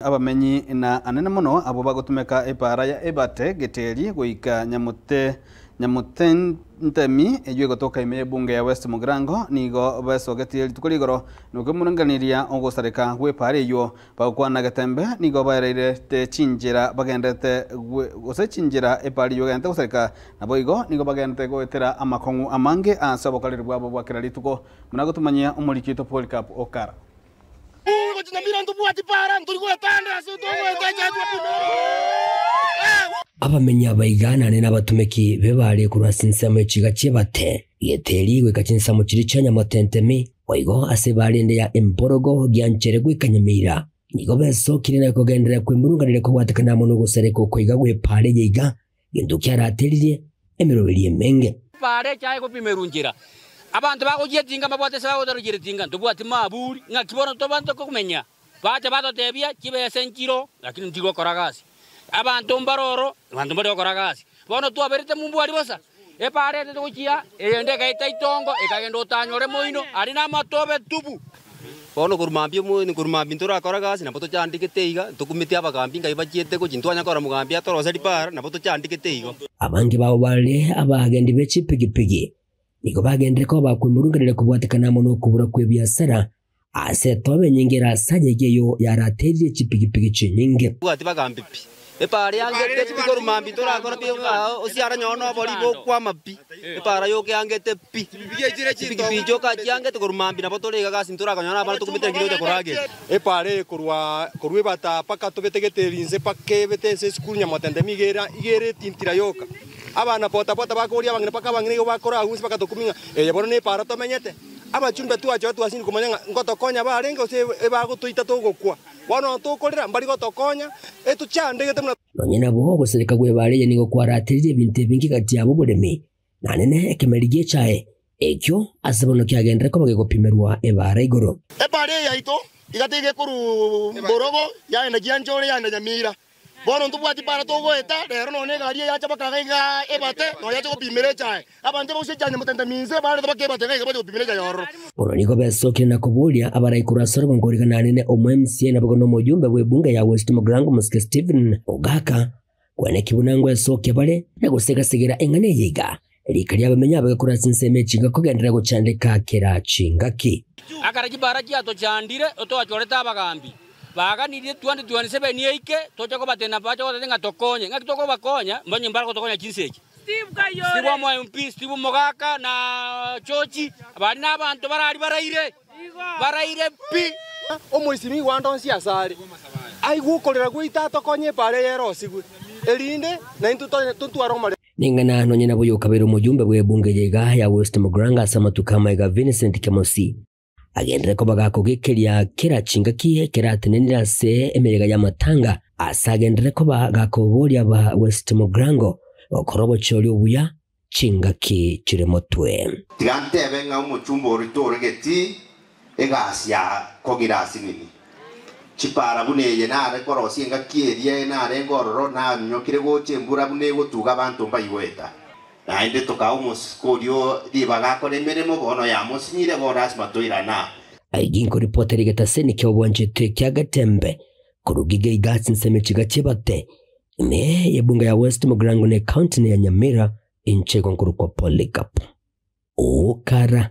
Abamenyi na anene muno abo bagutumeka ipara ya ebate geteri goika nyamutentemi ejwe gotoka ime bunge ya West Mugrango nigo besogetie tukurigoro nuko muranganiria ogosareka gwepare yo bagukwana gatembe nigo bareire te chinjira bagendete gosechinjira epari yo gante gosareka naboigo nigo bagendete goetera amakongu amange asabokaliri bwabo bwakira lituko munagotumanyia umurikito World Cup okara abamenya baigana ne nabatumeki bebale kurasinsa mu kiga cyebate yeteri gwe kachinsa mu kiri cyanya motentemi waigo asebalende ya emborogo gyanchere gwe kanyamira nigo beso kirina kogendera kwimurunganire ko watakana muno gusareko kwiga gwe pale yiga yindukyara aterire emirobiri emenge pale cyaye ko pimerungira abantu bagogiye tinga mabwate sawo darugire tinga ndubwati maburi ngakibona to bantu ko kumenya baje batotebya kibese nkiro lakini ndigo koragasi abantu mbaroro abantu mbari koragasi bono tu aberite mumbu ari bosa epare te kuchia eyende gaita itongo ekagendo tanyore moino ari na matobe tubu bono kurumambio ni kurumambio ntura koragasi na boto chandike teiga tukumiti abagambi ngai bachiete ko chintwanya kora mugambi atoro sari para na boto chandike teiga abangi bawo bale abagendi bechipigipigi niko bagendere ko bakwimurunganire kubwatikana muno kubura kwe biasara ase tobe nyingera sajegeyo yarateje chipigipigi chinyinge bwati bagambipi epare angete piko rumambi tora kora pio osiara nyono boli bo kwa mapi epara yo ke angete pi pigi joka chiangete kurumambi na botole ga sintura kanyona bana tukumite ngiro de korage epare kurwe bata paka tobetegeterinze pake betese skuru nya motende migera igere tintira yoka abana pota bakoria bangene paka bangene bakora agunsi paka tokuminga bono ne para to menyete abachumbe tu acho tu asini kumanya ngotokonya barengo se bagutuita tugukwa bono tukorera mbari gotokonya etuchandegete muna nonyina bo gusereka gwe bareye nigo kwaratirire ibintu bingi gati yabo buremi nanene ekemerigie chae ekyo asabono kyagendera ko bagegopimerwa ebara igoro epare yaito igatege kuru borogo yaenda gianjore yaenda nyamira bono ntubwati para togoeta rero none gari yacha bakagaiga ebate no yacha gopimere chae abanje bose cyane mutende minze bare bakebate gaiga bate gopimere chae yoro bono nigo besokire na kubulia abarayikura soro ngoriga nanene omMCA nabo no mujumbe webunga ya West Mugrango Muske Stephen Ogaka kwene kibunango esoke bare negosega sigera engane yiga rikari abamenya bagakora sinseme cinga kugendera gucandika kera cingaki akaraji baraji ato chandire oto achoreta abagambi baga ni 2027 ni eike tocha ko batena pacha ko tenga tokonye ngakitoko bakonya mbanye mbara ko tokonya kinseki Steve Kayore Steve mo MP Steve Mogaka na chochi abari nabantu baraire pi omuisimi wandonsi asari ai gukorera gwita tokonye pare yero sigwe elinde na intu aroma ningana nonyina boyo kabero mujumbe bwe bunge yega ya West Mugrango Samatukama ega Vincent Kemosi agendere ko bagakogekeria kera cingaki kera tenenira se emerega ya matanga asagendere ko bagakoboria ba West Mugrango okorobo choli ubuya cingaki ciremotwe tigantebe nga umucumbo uritorogeti egasya kogirasi nini chipara buneye nare korosi ngakirie nare ngororo na nyokire gochembura bune gotuga abantu mbayiweta naende tukaumus kodio dibagakore meremo bono ya musinyire boras matoirana aiginko reporter getaseni kyobwanjete kyagatembe kurugige igatsi nseme kigakebate ime yebunga ya West Mugrango ne county ya Nyamira inchego nkuru kwa World Cup okara